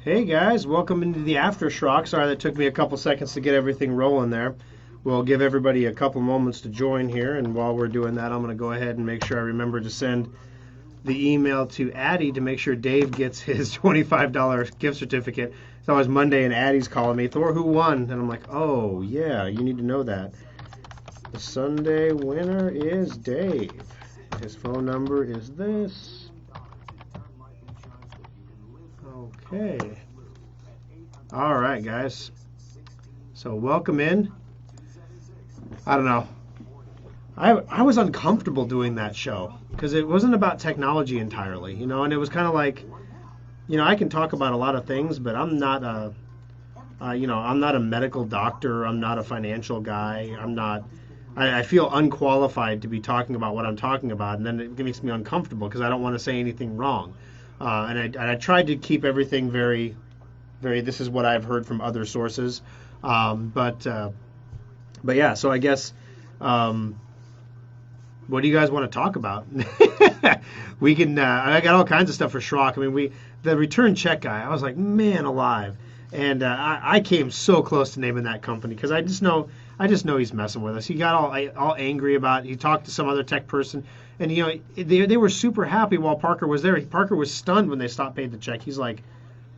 Hey guys, welcome into the After Schrock. Sorry that took me a couple seconds to get everything rolling there. We'll give everybody a couple moments to join here, and while we're doing that, I'm going to go ahead and make sure I remember to send the email to Addie to make sure Dave gets his $25 gift certificate. It's always Monday, and Addie's calling me, Thor, who won? And I'm like, oh, yeah, you need to know that. The Sunday winner is Dave. His phone number is this. Okay. All right, guys. So welcome in. I don't know. I was uncomfortable doing that show because it wasn't about technology entirely, and it was kind of like, I can talk about a lot of things, but I'm not I'm not a medical doctor. I'm not a financial guy. I feel unqualified to be talking about what I'm talking about, and then it makes me uncomfortable because I don't want to say anything wrong. And I tried to keep everything very, very. This is what I've heard from other sources, but yeah. So I guess, what do you guys want to talk about? We can. I got all kinds of stuff for Schrock. I mean, the return check guy. I was like, man alive, and I came so close to naming that company because I just know he's messing with us. He got all angry about it. He talked to some other tech person, and they were super happy while Parker was there. Parker was stunned when they stopped paying the check. He's like,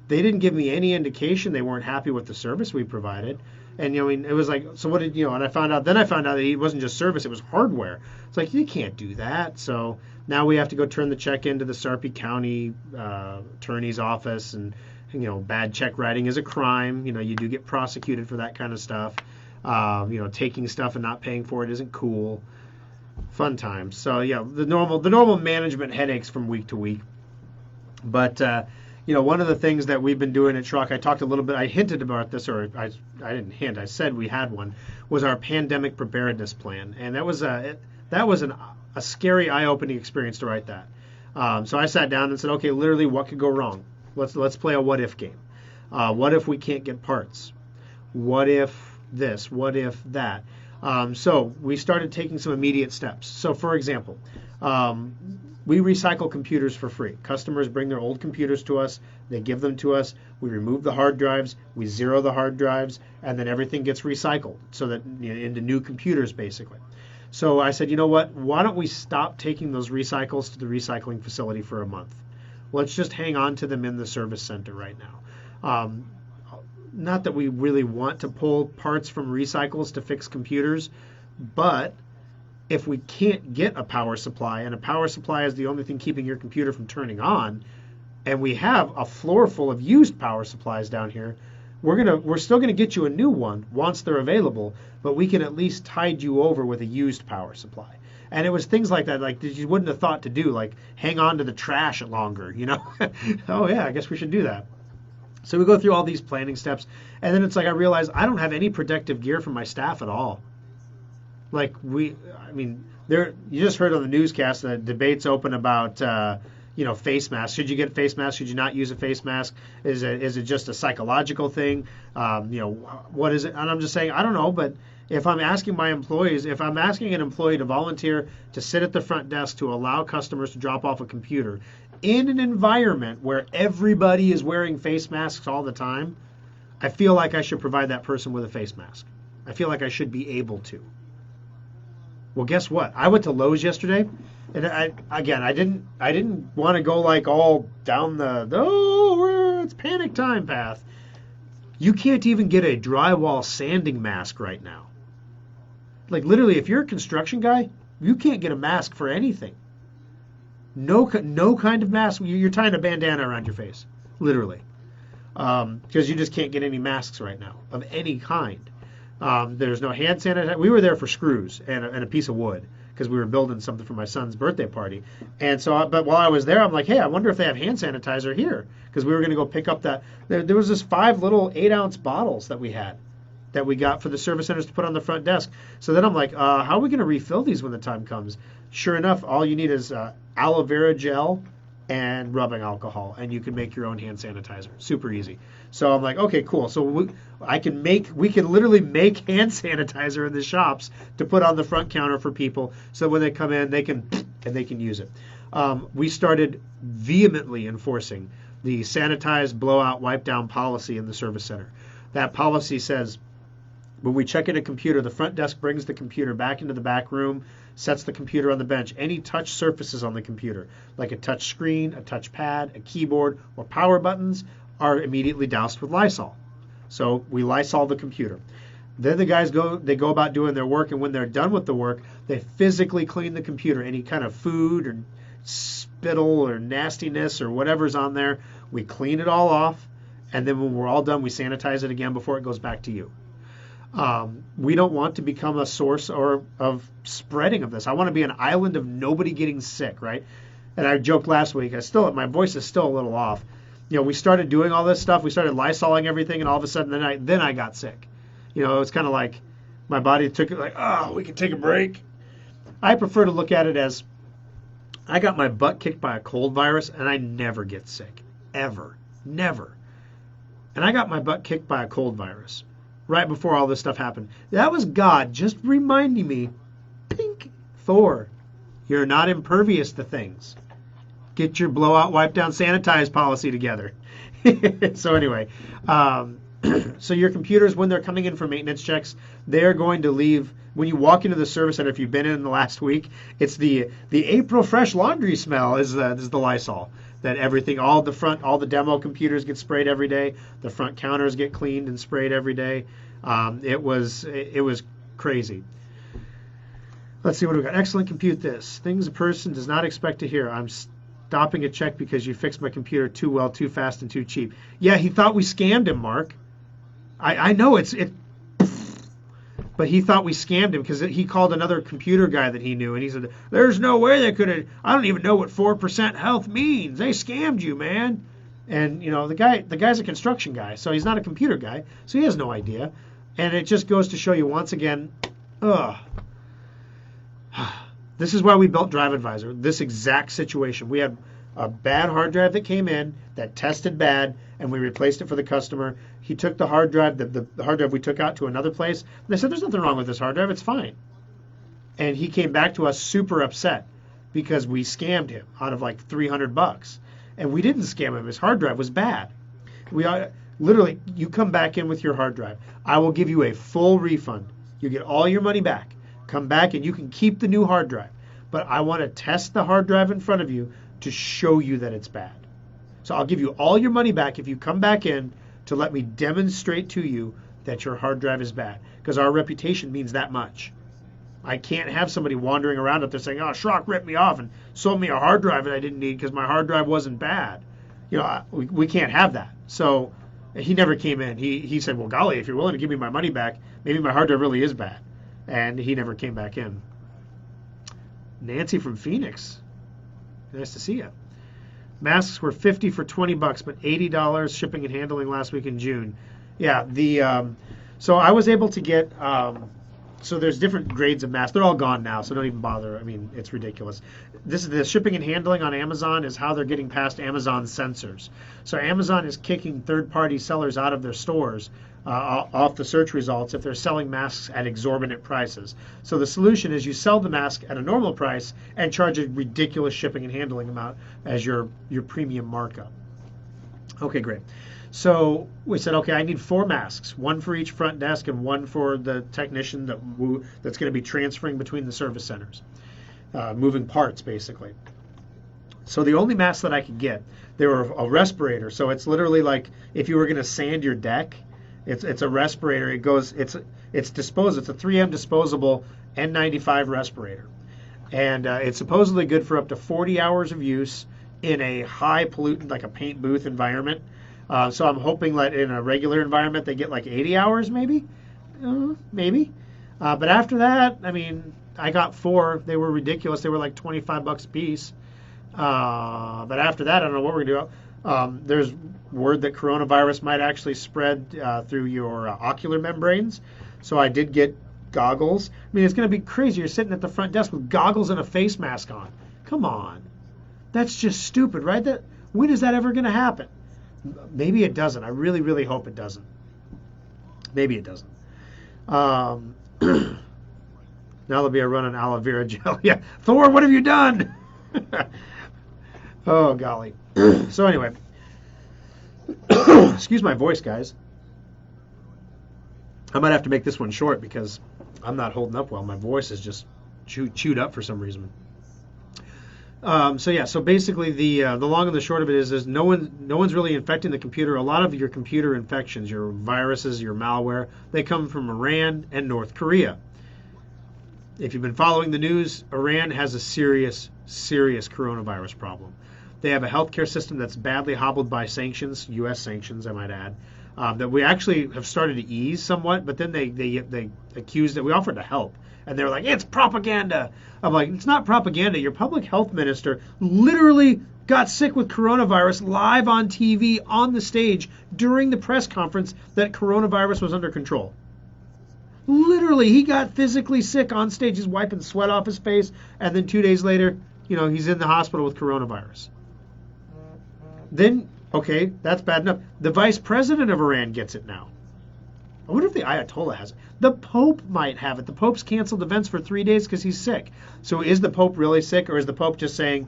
they didn't give me any indication they weren't happy with the service we provided. And it was like, so what did and I found out that it wasn't just service, it was hardware. It's like, you can't do that. So now we have to go turn the check into the Sarpy County attorney's office, and bad check writing is a crime. You do get prosecuted for that kind of stuff. Taking stuff and not paying for it isn't cool. Fun times. So yeah, the normal management headaches from week to week. But one of the things that we've been doing at Schrock, I talked a little bit, I hinted about this, or I didn't hint, I said we had one, was our pandemic preparedness plan, and that was a scary, eye-opening experience to write that. So I sat down and said, okay, literally, what could go wrong? Let's play a what-if game. What if we can't get parts? What if this? What if that? So we started taking some immediate steps. So for example, we recycle computers for free. Customers bring their old computers to us. They give them to us. We remove the hard drives. We zero the hard drives, and then everything gets recycled so that into new computers basically. So I said, you know what? Why don't we stop taking those recycles to the recycling facility for a month? Let's just hang on to them in the service center right now. Not that we really want to pull parts from recycles to fix computers, but if we can't get a power supply, and a power supply is the only thing keeping your computer from turning on, and we have a floor full of used power supplies down here, we're still gonna get you a new one once they're available, but we can at least tide you over with a used power supply. And it was things like that, like that you wouldn't have thought to do, like hang on to the trash longer, Oh yeah, I guess we should do that. So we go through all these planning steps, and then it's like I realize I don't have any protective gear for my staff at all. You just heard on the newscast that debate's open about, face masks. Should you get a face mask? Should you not use a face mask? Is it just a psychological thing? What is it? And I'm just saying, I don't know, but if I'm asking an employee to volunteer to sit at the front desk to allow customers to drop off a computer in an environment where everybody is wearing face masks all the time, I feel like I should provide that person with a face mask. I feel like I should be able to. Well, guess what? I went to Lowe's yesterday, and I didn't want to go like all down it's panic time path. You can't even get a drywall sanding mask right now. Like literally, if you're a construction guy, you can't get a mask for anything. No kind of mask. You're tying a bandana around your face, literally, because you just can't get any masks right now of any kind. There's no hand sanitizer. We were there for screws and a piece of wood because we were building something for my son's birthday party. And so, but while I was there, I'm like, hey, I wonder if they have hand sanitizer here, because we were going to go pick up that. There was this 5 little 8-ounce bottles that we got for the service centers to put on the front desk. So then I'm like, how are we going to refill these when the time comes? Sure enough, all you need is aloe vera gel and rubbing alcohol, and you can make your own hand sanitizer. Super easy. So I'm like, okay, cool. So we can literally make hand sanitizer in the shops to put on the front counter for people, so when they come in, they can use it. We started vehemently enforcing the sanitize, blowout, wipe down policy in the service center. That policy says when we check in a computer, the front desk brings the computer back into the back room, sets the computer on the bench. Any touch surfaces on the computer, like a touch screen, a touch pad, a keyboard, or power buttons, are immediately doused with Lysol. So we Lysol the computer. Then the guys go about doing their work, and when they're done with the work, they physically clean the computer. Any kind of food or spittle or nastiness or whatever's on there, we clean it all off, and then when we're all done, we sanitize it again before it goes back to you. We don't want to become a source of spreading of this. I want to be an island of nobody getting sick, right? And I joked last week, my voice is still a little off. We started doing all this stuff. We started Lysoling everything, and all of a sudden then I got sick. It's kind of like my body took it like, oh, we can take a break. I prefer to look at it as I got my butt kicked by a cold virus, and I never get sick. Ever. Never. And I got my butt kicked by a cold virus right before all this stuff happened. That was God just reminding me, pink, Thor, you're not impervious to things. Get your blowout, wipe down, sanitize policy together. So anyway, so your computers, when they're coming in for maintenance checks, they're going to leave. When you walk into the service center, if you've been in the last week, it's the April fresh laundry smell is the Lysol. That everything, all the demo computers get sprayed every day. The front counters get cleaned and sprayed every day. It was crazy. Let's see what we got. Excellent compute this. Things a person does not expect to hear. I'm stopping a check because you fixed my computer too well, too fast, and too cheap. Yeah, he thought we scammed him, Mark. I know but he thought we scammed him because he called another computer guy that he knew, and he said, there's no way they could have, I don't even know what 4% health means. They scammed you, man. And, the guy's a construction guy, so he's not a computer guy, so he has no idea. And it just goes to show you once again, this is why we built Drive Advisor, this exact situation. We had a bad hard drive that came in that tested bad, and we replaced it for the customer. He took the hard drive, the hard drive we took out to another place, and they said, there's nothing wrong with this hard drive, it's fine. And he came back to us super upset because we scammed him out of like $300. And we didn't scam him, his hard drive was bad. Literally, you come back in with your hard drive, I will give you a full refund. You get all your money back. Come back and you can keep the new hard drive. But I want to test the hard drive in front of you to show you that it's bad. So I'll give you all your money back if you come back in to let me demonstrate to you that your hard drive is bad. Because our reputation means that much. I can't have somebody wandering around up there saying, oh, Schrock ripped me off and sold me a hard drive that I didn't need because my hard drive wasn't bad. We can't have that. So he never came in. He said, well, golly, if you're willing to give me my money back, maybe my hard drive really is bad. And he never came back in. Nancy from Phoenix. Nice to see you. Masks were $50 for $20, but $80 shipping and handling last week in June. Yeah, so I was able to get. So there's different grades of masks. They're all gone now, so don't even bother. I mean, it's ridiculous. This is the shipping and handling on Amazon is how they're getting past Amazon censors. So Amazon is kicking third-party sellers out of their stores off the search results if they're selling masks at exorbitant prices. So the solution is you sell the mask at a normal price and charge a ridiculous shipping and handling amount as your premium markup. Okay, great. So we said, okay, I need 4 masks, 1 for each front desk and 1 for the technician that's going to be transferring between the service centers, moving parts basically. So the only masks that I could get, they were a respirator. So it's literally like if you were going to sand your deck, it's a respirator. It's disposable. It's a 3M disposable N95 respirator, and it's supposedly good for up to 40 hours of use in a high pollutant like a paint booth environment. So I'm hoping that in a regular environment they get like 80 hours maybe. But after that, I mean, I got 4. They were ridiculous. They were like $25 a piece. But after that, I don't know what we're going to do. There's word that coronavirus might actually spread through your ocular membranes. So I did get goggles. I mean, it's going to be crazy. You're sitting at the front desk with goggles and a face mask on. Come on. That's just stupid, right? When is that ever going to happen? Maybe it doesn't. I really, really hope it doesn't. Maybe it doesn't. Now there'll be a run on aloe vera gel. Yeah, Thor, what have you done? Oh, golly. So anyway, Excuse my voice, guys. I might have to make this one short because I'm not holding up well. My voice is just chewed up for some reason. So basically the long and the short of it is no one's really infecting the computer. A lot of your computer infections, your viruses, your malware, they come from Iran and North Korea. If you've been following the news, Iran has a serious coronavirus problem. They have a healthcare system that's badly hobbled by sanctions, U.S. sanctions, I might add, that we actually have started to ease somewhat, but then they accused that we offered to help. And they're like, it's propaganda. I'm like, it's not propaganda. Your public health minister literally got sick with coronavirus live on TV on the stage during the press conference that coronavirus was under control. Literally, he got physically sick on stage. He's wiping sweat off his face. And then 2 days later, he's in the hospital with coronavirus. Then, okay, that's bad enough. The vice president of Iran gets it now. I wonder if the Ayatollah has it. The Pope might have it. The Pope's canceled events for 3 days because he's sick. So is the Pope really sick, or is the Pope just saying,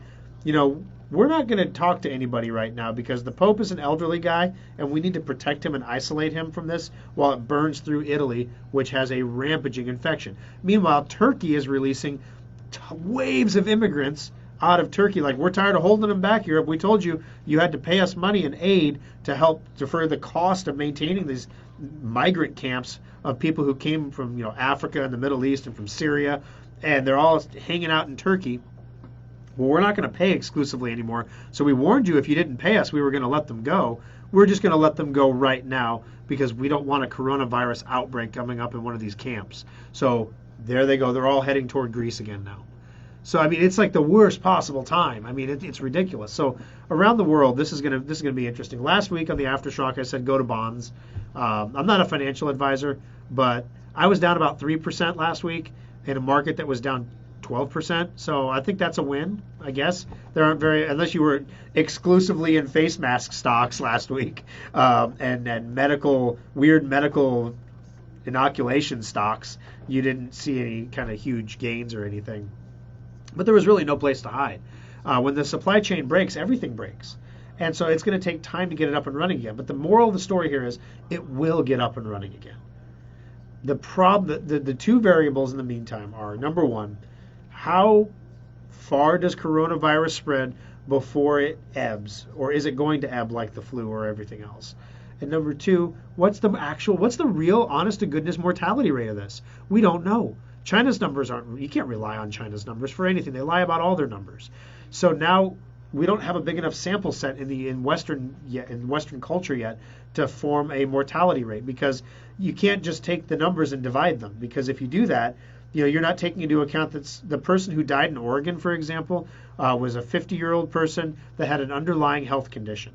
we're not going to talk to anybody right now because the Pope is an elderly guy and we need to protect him and isolate him from this while it burns through Italy, which has a rampaging infection. Meanwhile, Turkey is releasing waves of immigrants out of Turkey. Like, we're tired of holding them back here. We told you had to pay us money and aid to help defer the cost of maintaining these migrant camps of people who came from Africa and the Middle East and from Syria, and they're all hanging out in Turkey. Well, we're not going to pay exclusively anymore. So we warned you if you didn't pay us, we were going to let them go. We're just going to let them go right now because we don't want a coronavirus outbreak coming up in one of these camps. So there they go. They're all heading toward Greece again now. So I mean, it's like the worst possible time. I mean, it's ridiculous. So around the world, this is gonna be interesting. Last week on the After Schrock, I said go to bonds. I'm not a financial advisor, but I was down about 3% last week in a market that was down 12%. So I think that's a win, I guess. There aren't unless you were exclusively in face mask stocks last week and weird medical inoculation stocks, you didn't see any kind of huge gains or anything. But there was really no place to hide. When the supply chain breaks, everything breaks. And so it's going to take time to get it up and running again. But the moral of the story here is it will get up and running again. The two variables in the meantime are, number one, how far does coronavirus spread before it ebbs? Or is it going to ebb like the flu or everything else? And number two, what's the real honest to goodness mortality rate of this? We don't know. China's numbers you can't rely on China's numbers for anything. They lie about all their numbers. So now we don't have a big enough sample set in Western culture yet to form a mortality rate, because you can't just take the numbers and divide them, because if you do that, you're not taking into account that the person who died in Oregon, for example, was a 50-year-old person that had an underlying health condition.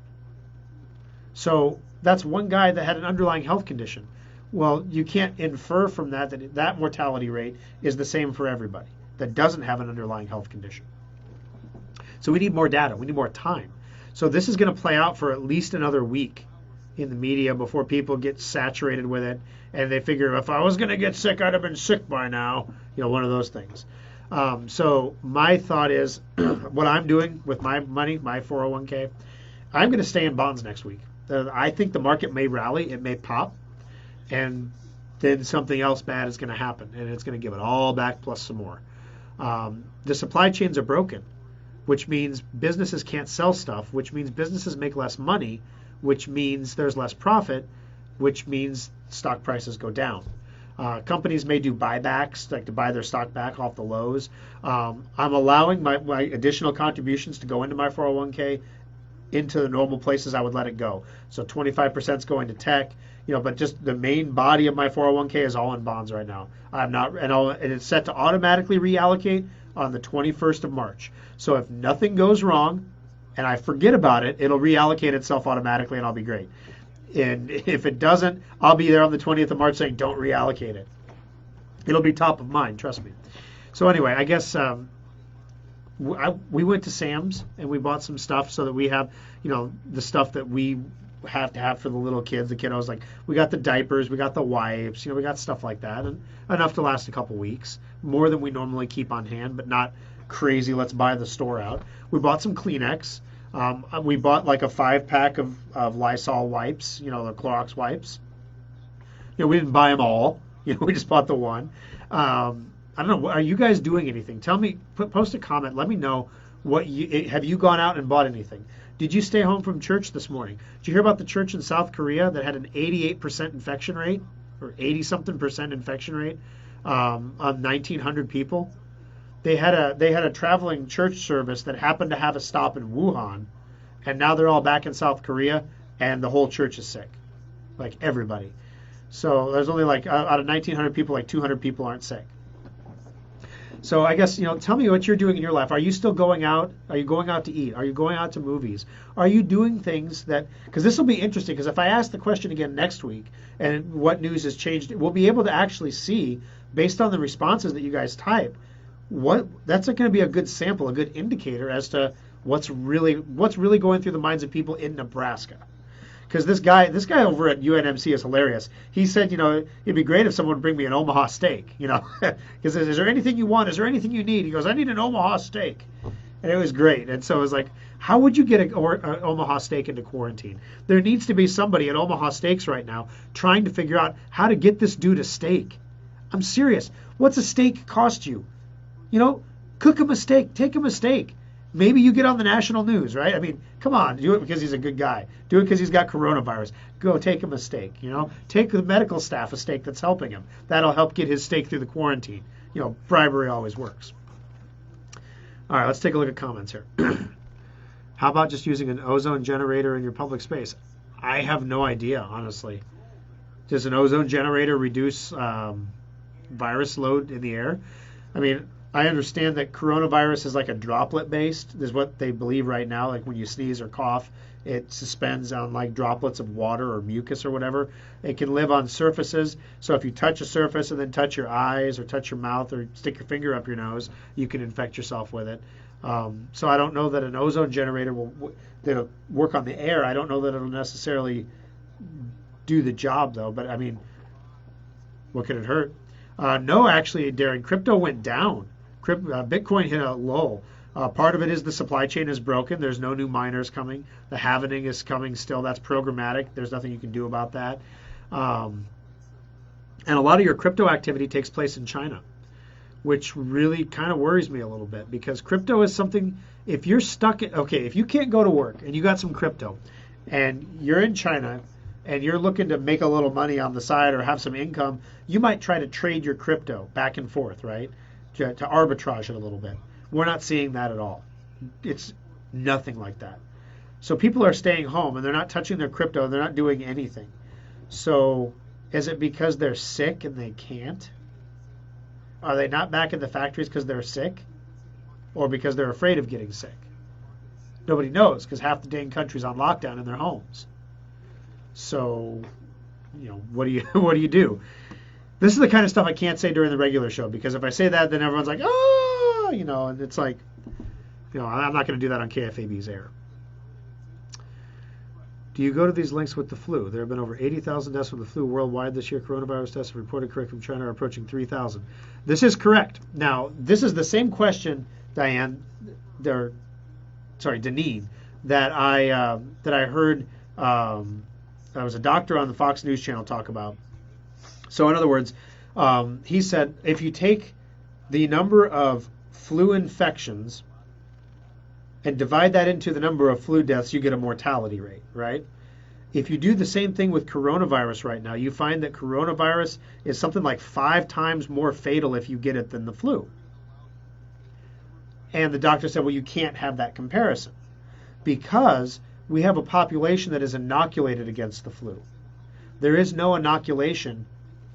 So that's one guy that had an underlying health condition. Well, you can't infer from that mortality rate is the same for everybody that doesn't have an underlying health condition. So we need more data. We need more time. So this is going to play out for at least another week in the media before people get saturated with it and they figure, if I was going to get sick, I'd have been sick by now. One of those things. So my thought is what I'm doing with my money, my 401k, I'm going to stay in bonds next week. I think the market may rally. It may pop. And then something else bad is going to happen, and it's going to give it all back plus some more. The supply chains are broken, which means businesses can't sell stuff, which means businesses make less money, which means there's less profit, which means stock prices go down. Companies may do buybacks, like to buy their stock back off the lows. I'm allowing my additional contributions to go into my 401k into the normal places I would let it go. So 25% is going to tech. But just the main body of my 401k is all in bonds right now. I'm not, and it's set to automatically reallocate on the 21st of March. So if nothing goes wrong and I forget about it, it'll reallocate itself automatically and I'll be great. And if it doesn't, I'll be there on the 20th of March saying, don't reallocate it. It'll be top of mind, trust me. So anyway, I guess we went to Sam's and we bought some stuff so that we have, the stuff that we have to have for the little kids, the kiddos. Like, we got the diapers, we got the wipes, we got stuff like that, and enough to last a couple weeks, more than we normally keep on hand, but not crazy, let's buy the store out. We bought some Kleenex. We bought like a 5-pack of Lysol wipes, the Clorox wipes. We didn't buy them all. We just bought the one. I don't know. Are you guys doing anything? Tell me. Post a comment. Let me know have you gone out and bought anything? Did you stay home from church this morning? Did you hear about the church in South Korea that had an 88% infection rate, or 80-something% infection rate on 1,900 people? They had a traveling church service that happened to have a stop in Wuhan, and now they're all back in South Korea, and the whole church is sick, like everybody. So there's only like out of 1,900 people, like 200 people aren't sick. So I guess, tell me what you're doing in your life. Are you still going out? Are you going out to eat? Are you going out to movies? Are you doing things because this will be interesting, because if I ask the question again next week and what news has changed, we'll be able to actually see, based on the responses that you guys type, that's going to be a good sample, a good indicator as to what's really going through the minds of people in Nebraska. Because this guy over at UNMC is hilarious. He said, it'd be great if someone would bring me an Omaha steak, because is there anything you want? Is there anything you need? He goes, I need an Omaha steak. And it was great. And so it was like, how would you get an Omaha steak into quarantine? There needs to be somebody at Omaha Steaks right now trying to figure out how to get this dude a steak. I'm serious. What's a steak cost you? Cook him a steak. Take him a steak. Maybe you get on the national news, right? I mean, come on, do it because he's a good guy. Do it because he's got coronavirus. Go take him a steak, Take the medical staff a steak that's helping him. That'll help get his steak through the quarantine. Bribery always works. All right, let's take a look at comments here. How about just using an ozone generator in your public space? I have no idea, honestly. Does an ozone generator reduce virus load in the air? I mean, I understand that coronavirus is like a droplet based, is what they believe right now. Like when you sneeze or cough, it suspends on like droplets of water or mucus or whatever. It can live on surfaces. So if you touch a surface and then touch your eyes or touch your mouth or stick your finger up your nose, you can infect yourself with it. So I don't know that an ozone generator that'll work on the air. I don't know that it'll necessarily do the job though. But I mean, what could it hurt? No, actually, Darren, crypto went down. Bitcoin hit a lull. Part of it is the supply chain is broken. There's no new miners coming. The halvening is coming still. That's programmatic. There's nothing you can do about that. And a lot of your crypto activity takes place in China, which really kind of worries me a little bit, because crypto is something, if you're stuck, if you can't go to work and you got some crypto and you're in China and you're looking to make a little money on the side or have some income, you might try to trade your crypto back and forth, right? To arbitrage it a little bit. We're not seeing that at all. It's nothing like that. So people are staying home and they're not touching their crypto. They're not doing anything. So is it because they're sick and they can't? Are they not back in the factories because they're sick? Or because they're afraid of getting sick? Nobody knows, because half the dang country's on lockdown in their homes. So, what do you do? This is the kind of stuff I can't say during the regular show, because if I say that, then everyone's like, oh, and it's like, I'm not going to do that on KFAB's air. Do you go to these links with the flu? There have been over 80,000 deaths from the flu worldwide this year. Coronavirus deaths reported correct from China are approaching 3,000. This is correct. Now, this is the same question, Deneen, that I heard. I was a doctor on the Fox News channel talk about. So in other words, he said if you take the number of flu infections and divide that into the number of flu deaths, you get a mortality rate, right? If you do the same thing with coronavirus right now, you find that coronavirus is something like 5 times more fatal if you get it than the flu. And the doctor said, well, you can't have that comparison because we have a population that is inoculated against the flu. There is no inoculation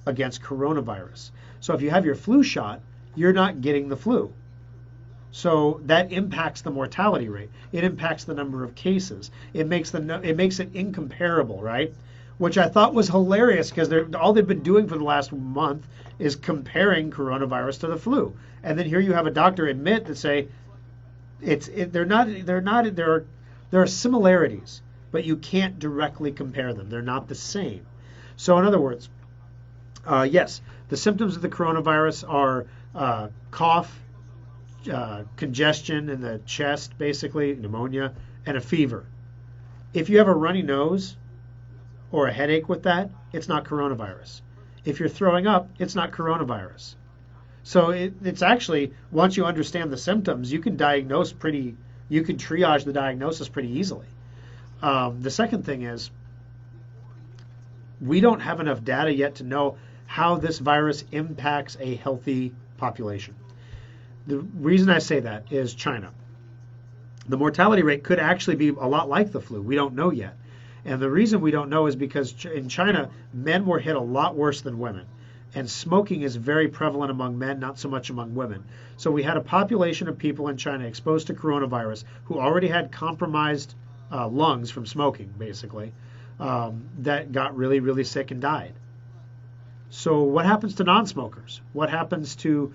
against coronavirus. So if you have your flu shot, you're not getting the flu. So that impacts the mortality rate. It impacts the number of cases. It makes it incomparable, right? Which I thought was hilarious, because all they've been doing for the last month is comparing coronavirus to the flu. And then here you have a doctor admit that say there are similarities, but you can't directly compare them. They're not the same. So in other words, yes, the symptoms of the coronavirus are cough, congestion in the chest, basically, pneumonia, and a fever. If you have a runny nose or a headache with that, it's not coronavirus. If you're throwing up, it's not coronavirus. So it's actually, once you understand the symptoms, you can triage the diagnosis pretty easily. The second thing is, we don't have enough data yet to know how this virus impacts a healthy population. The reason I say that is China. The mortality rate could actually be a lot like the flu. We don't know yet. And the reason we don't know is because in China, men were hit a lot worse than women. And smoking is very prevalent among men, not so much among women. So we had a population of people in China exposed to coronavirus who already had compromised lungs from smoking, basically, that got really, really sick and died. So what happens to non-smokers? What happens to,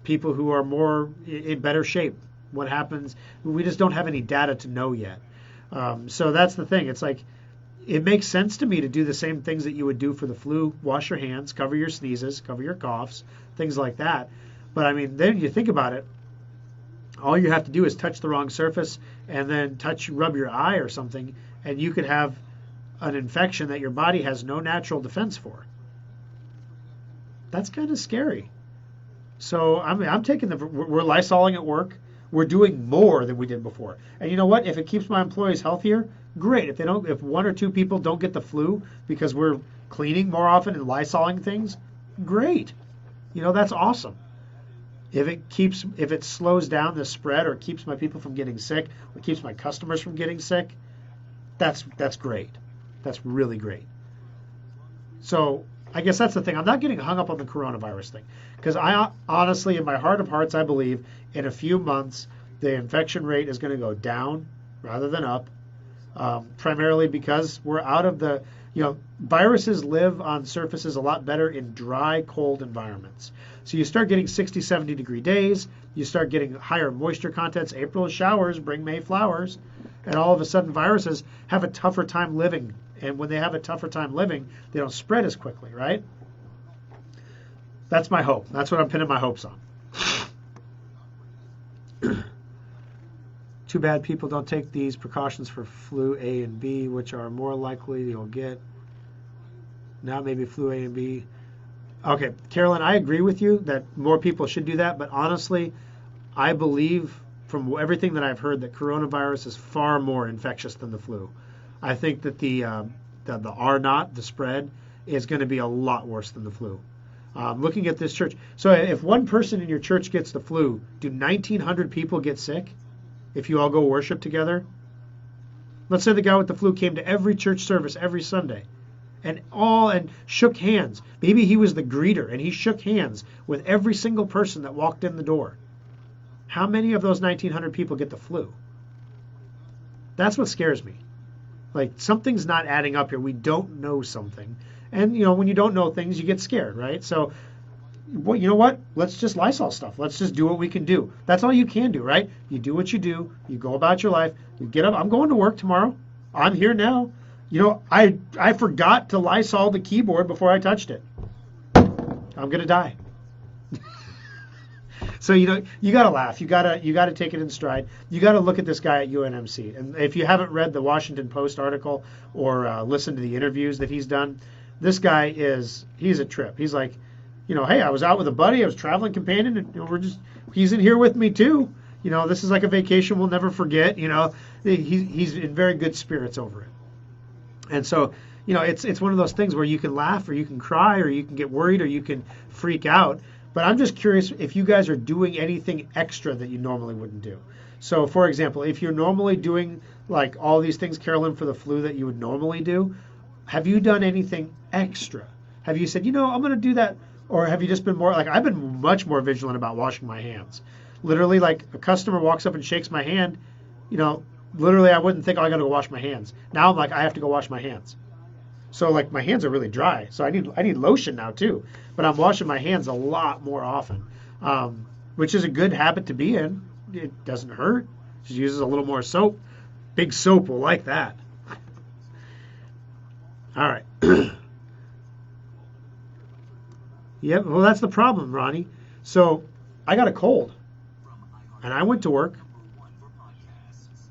people who are more in better shape? What happens? We just don't have any data to know yet. So that's the thing. It's like, it makes sense to me to do the same things that you would do for the flu. Wash your hands, cover your sneezes, cover your coughs, things like that. But I mean, then you think about it, all you have to do is touch the wrong surface and then rub your eye or something, and you could have an infection that your body has no natural defense for. That's kind of scary. So I'm taking we're Lysoling at work. We're doing more than we did before. And you know what? If it keeps my employees healthier, great. If one or two people don't get the flu because we're cleaning more often and Lysoling things, great. That's awesome. If it slows down the spread or keeps my people from getting sick or keeps my customers from getting sick, that's great. That's really great. So I guess that's the thing. I'm not getting hung up on the coronavirus thing because I honestly, in my heart of hearts, I believe in a few months the infection rate is going to go down rather than up, primarily because we're out of the, viruses live on surfaces a lot better in dry, cold environments. So you start getting 60, 70 degree days, you start getting higher moisture contents. April showers bring May flowers, and all of a sudden viruses have a tougher time living. And when they have a tougher time living, they don't spread as quickly, right? That's my hope. That's what I'm pinning my hopes on. Too bad people don't take these precautions for flu A and B, which are more likely you'll get. Now maybe flu A and B. Okay, Carolyn, I agree with you that more people should do that, but honestly, I believe from everything that I've heard that coronavirus is far more infectious than the flu. I think that the R0, the spread, is going to be a lot worse than the flu. Looking at this church, so if one person in your church gets the flu, do 1,900 people get sick if you all go worship together? Let's say the guy with the flu came to every church service every Sunday and shook hands. Maybe he was the greeter and he shook hands with every single person that walked in the door. How many of those 1,900 people get the flu? That's what scares me. Like, something's not adding up here. We don't know something. And, when you don't know things, you get scared, right? So, well, you know what? Let's just Lysol stuff. Let's just do what we can do. That's all you can do, right? You do what you do. You go about your life. You get up. I'm going to work tomorrow. I'm here now. I forgot to Lysol the keyboard before I touched it. I'm going to die. So, you got to laugh. You got to take it in stride. You got to look at this guy at UNMC. And if you haven't read the Washington Post article or listened to the interviews that he's done, this guy he's a trip. He's like, hey, I was out with a buddy. I was traveling companion, and he's in here with me too. This is like a vacation we'll never forget. He's in very good spirits over it. And so, it's one of those things where you can laugh or you can cry or you can get worried or you can freak out. But I'm just curious if you guys are doing anything extra that you normally wouldn't do. So, for example, if you're normally doing like all these things, Carolyn, for the flu that you would normally do, have you done anything extra? Have you said, I'm going to do that? Or have you just been more like, I've been much more vigilant about washing my hands. Literally, like a customer walks up and shakes my hand, literally I wouldn't think, I got to go wash my hands. Now I'm like, I have to go wash my hands. So like my hands are really dry. So I need lotion now too. But I'm washing my hands a lot more often, which is a good habit to be in. It doesn't hurt. Just uses a little more soap. Big soap will like that. All right. Yep. Well, that's the problem, Ronnie. So I got a cold, and I went to work,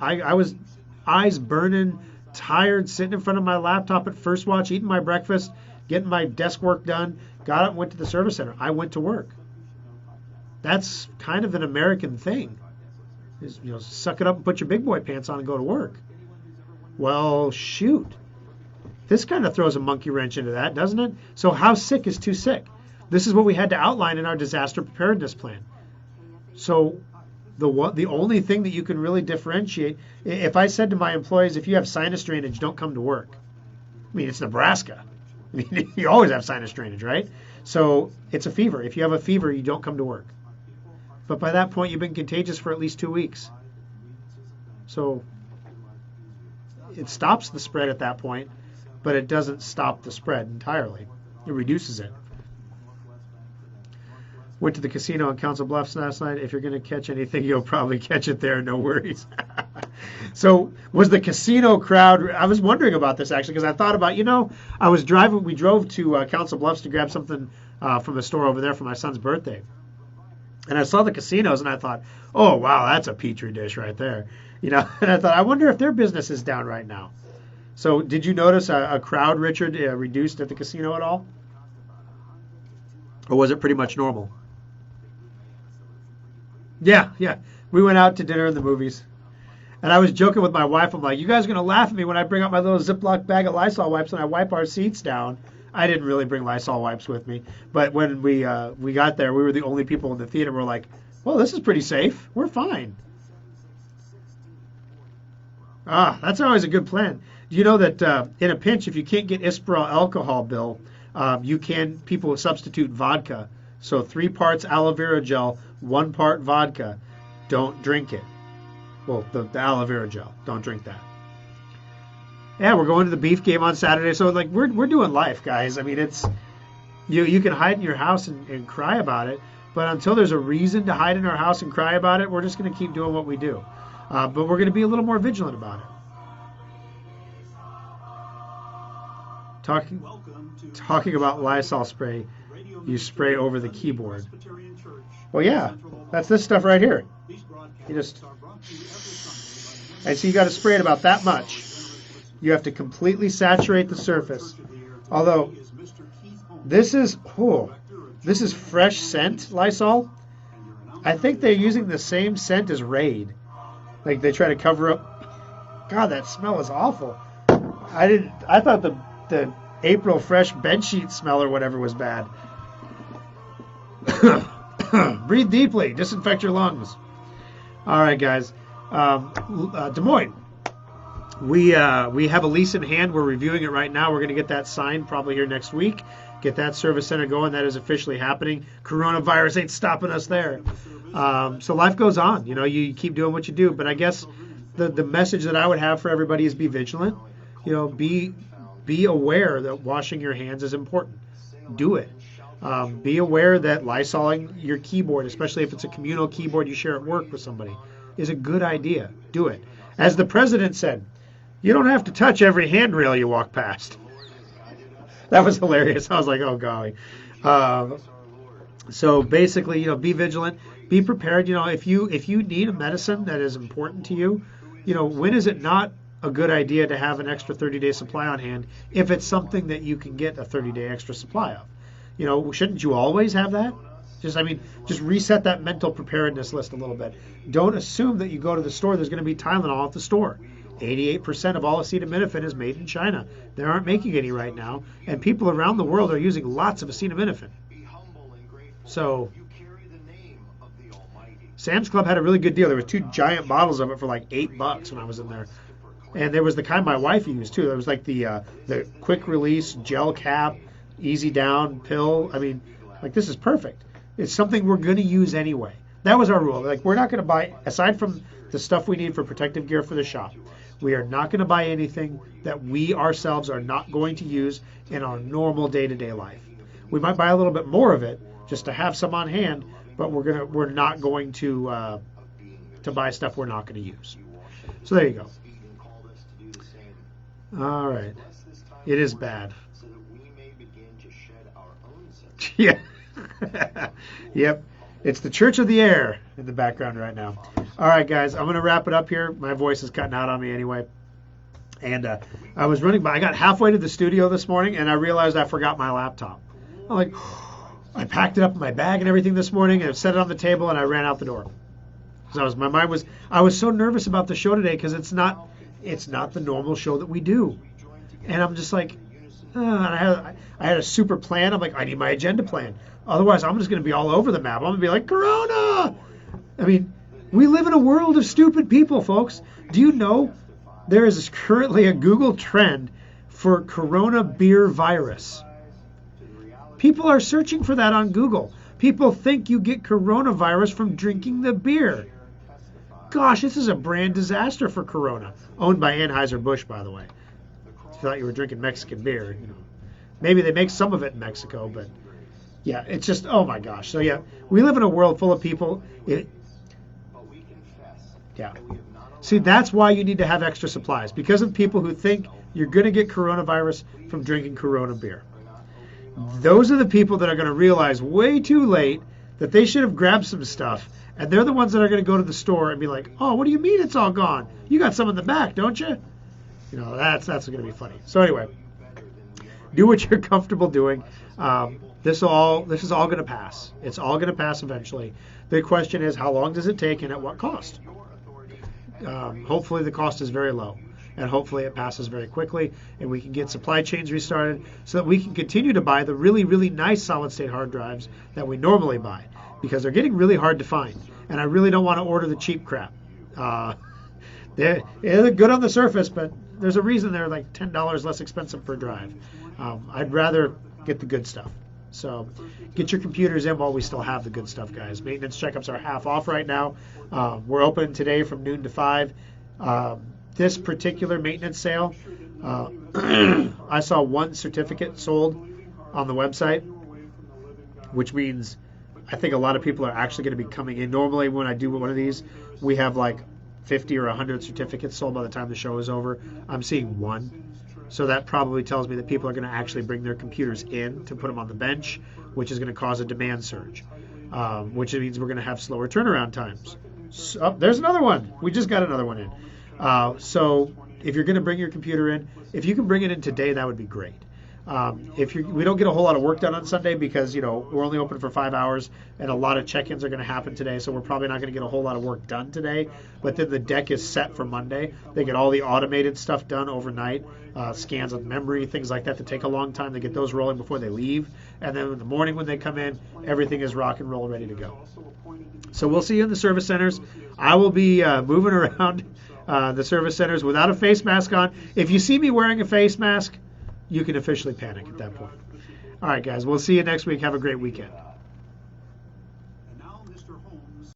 I was eyes burning, tired, sitting in front of my laptop at first watch, eating my breakfast, getting my desk work done, got up and went to the service center. I went to work. That's kind of an American thing. Is, suck it up and put your big boy pants on and go to work. Well, shoot. This kind of throws a monkey wrench into that, doesn't it? So how sick is too sick? This is what we had to outline in our disaster preparedness plan. So the only thing that you can really differentiate, if I said to my employees, if you have sinus drainage, don't come to work. I mean, it's Nebraska. I mean, you always have sinus drainage, right? So it's a fever. If you have a fever, you don't come to work. But by that point, you've been contagious for at least 2 weeks. So it stops the spread at that point, but it doesn't stop the spread entirely. It reduces it. Went to the casino in Council Bluffs last night. If you're going to catch anything, you'll probably catch it there. No worries. So was the casino crowd, I was wondering about this actually, because I thought about, we drove to Council Bluffs to grab something from a store over there for my son's birthday. And I saw the casinos and I thought, oh, wow, that's a petri dish right there. And I thought, I wonder if their business is down right now. So did you notice a crowd, Richard, reduced at the casino at all? Or was it pretty much normal? Yeah. We went out to dinner and the movies. And I was joking with my wife. I'm like, you guys are going to laugh at me when I bring out my little Ziploc bag of Lysol wipes and I wipe our seats down. I didn't really bring Lysol wipes with me. But when we got there, we were the only people in the theater. We're like, well, this is pretty safe. We're fine. That's always a good plan. Do you know that in a pinch, if you can't get Isperol alcohol, Bill, people will substitute vodka. So 3 parts aloe vera gel, 1 part vodka. Don't drink it. Well, the aloe vera gel. Don't drink that. Yeah, we're going to the Beef game on Saturday. So we're doing life, guys. I mean, it's you can hide in your house and cry about it, but until there's a reason to hide in our house and cry about it, we're just going to keep doing what we do. But we're going to be a little more vigilant about it. Talking about Lysol spray, you spray over the keyboard. Well, yeah, that's this stuff right here. And so you got to spray it about that much. You have to completely saturate the surface. Although this is fresh scent Lysol. I think they're using the same scent as Raid. Like they try to cover up. God, that smell is awful. I thought the April fresh bedsheet smell or whatever was bad. Breathe deeply. Disinfect your lungs. All right, guys. Des Moines. We have a lease in hand. We're reviewing it right now. We're going to get that signed probably here next week. Get that service center going. That is officially happening. Coronavirus ain't stopping us there. So life goes on. You keep doing what you do. But I guess the message that I would have for everybody is be vigilant. Be aware that washing your hands is important. Do it. Be aware that Lysoling your keyboard, especially if it's a communal keyboard you share at work with somebody, is a good idea. Do it. As the president said, you don't have to touch every handrail you walk past. That was hilarious. I was like, oh, golly. So basically, be vigilant. Be prepared. If you need a medicine that is important to you, when is it not a good idea to have an extra 30-day supply on hand if it's something that you can get a 30-day extra supply of? Shouldn't you always have that? Just reset that mental preparedness list a little bit. Don't assume that you go to the store, there's going to be Tylenol at the store. 88% of all acetaminophen is made in China. They aren't making any right now, and people around the world are using lots of acetaminophen. So, Sam's Club had a really good deal. There were 2 giant bottles of it for like $8 when I was in there. And there was the kind my wife used too. There was like the quick release gel cap, easy down pill. This is perfect. It's something we're going to use anyway. That was our rule. We're not going to buy, aside from the stuff we need for protective gear for the shop, we are not going to buy anything that we ourselves are not going to use in our normal day-to-day life. We might buy a little bit more of it just to have some on hand, but we're not going to buy stuff we're not going to use. So there you go. All right. It is bad. Yeah. Yep. It's the Church of the Air in the background right now. All right, guys, I'm going to wrap it up here. My voice is cutting out on me anyway. And I was running by. I got halfway to the studio this morning, and I realized I forgot my laptop. I'm like, I packed it up in my bag and everything this morning, and set it on the table, and I ran out the door. So I was so nervous about the show today because it's not the normal show that we do. And I'm just like, I had a super plan. I'm like, I need my agenda plan. Otherwise, I'm just going to be all over the map. I'm going to be like, Corona! I mean, we live in a world of stupid people, folks. Do you know there is currently a Google trend for Corona beer virus? People are searching for that on Google. People think you get coronavirus from drinking the beer. Gosh, this is a brand disaster for Corona. Owned by Anheuser-Busch, by the way. If you thought you were drinking Mexican beer, maybe they make some of it in Mexico, but yeah, it's just, oh my gosh. So yeah, we live in a world full of people. Yeah. See, that's why you need to have extra supplies, because of people who think you're going to get coronavirus from drinking Corona beer. Those are the people that are going to realize way too late that they should have grabbed some stuff, and they're the ones that are going to go to the store and be like, oh, what do you mean it's all gone? You got some in the back, don't you? That's going to be funny. So anyway, do what you're comfortable doing. This is all going to pass. It's all going to pass eventually. The question is, how long does it take and at what cost? Hopefully the cost is very low, and hopefully it passes very quickly, and we can get supply chains restarted so that we can continue to buy the really, really nice solid-state hard drives that we normally buy, because they're getting really hard to find, and I really don't want to order the cheap crap. They're good on the surface, but there's a reason they're like $10 less expensive per drive. I'd rather get the good stuff. So get your computers in while we still have the good stuff, guys. Maintenance checkups are half off right now. We're open today from noon to 5. This particular maintenance sale, I saw one certificate sold on the website, which means I think a lot of people are actually going to be coming in. Normally when I do one of these, we have like 50 or 100 certificates sold by the time the show is over. I'm seeing one. So that probably tells me that people are going to actually bring their computers in to put them on the bench, which is going to cause a demand surge, which means we're going to have slower turnaround times. So, there's another one. We just got another one in. So if you're going to bring your computer in, if you can bring it in today, that would be great. We don't get a whole lot of work done on Sunday because, we're only open for 5 hours and a lot of check-ins are going to happen today, so we're probably not going to get a whole lot of work done today. But then the deck is set for Monday. They get all the automated stuff done overnight, scans of memory, things like that take a long time. They get those rolling before they leave. And then in the morning when they come in, everything is rock and roll, ready to go. So we'll see you in the service centers. I will be moving around the service centers without a face mask on. If you see me wearing a face mask, you can officially panic at that point. All right, guys, we'll see you next week. Have a great weekend.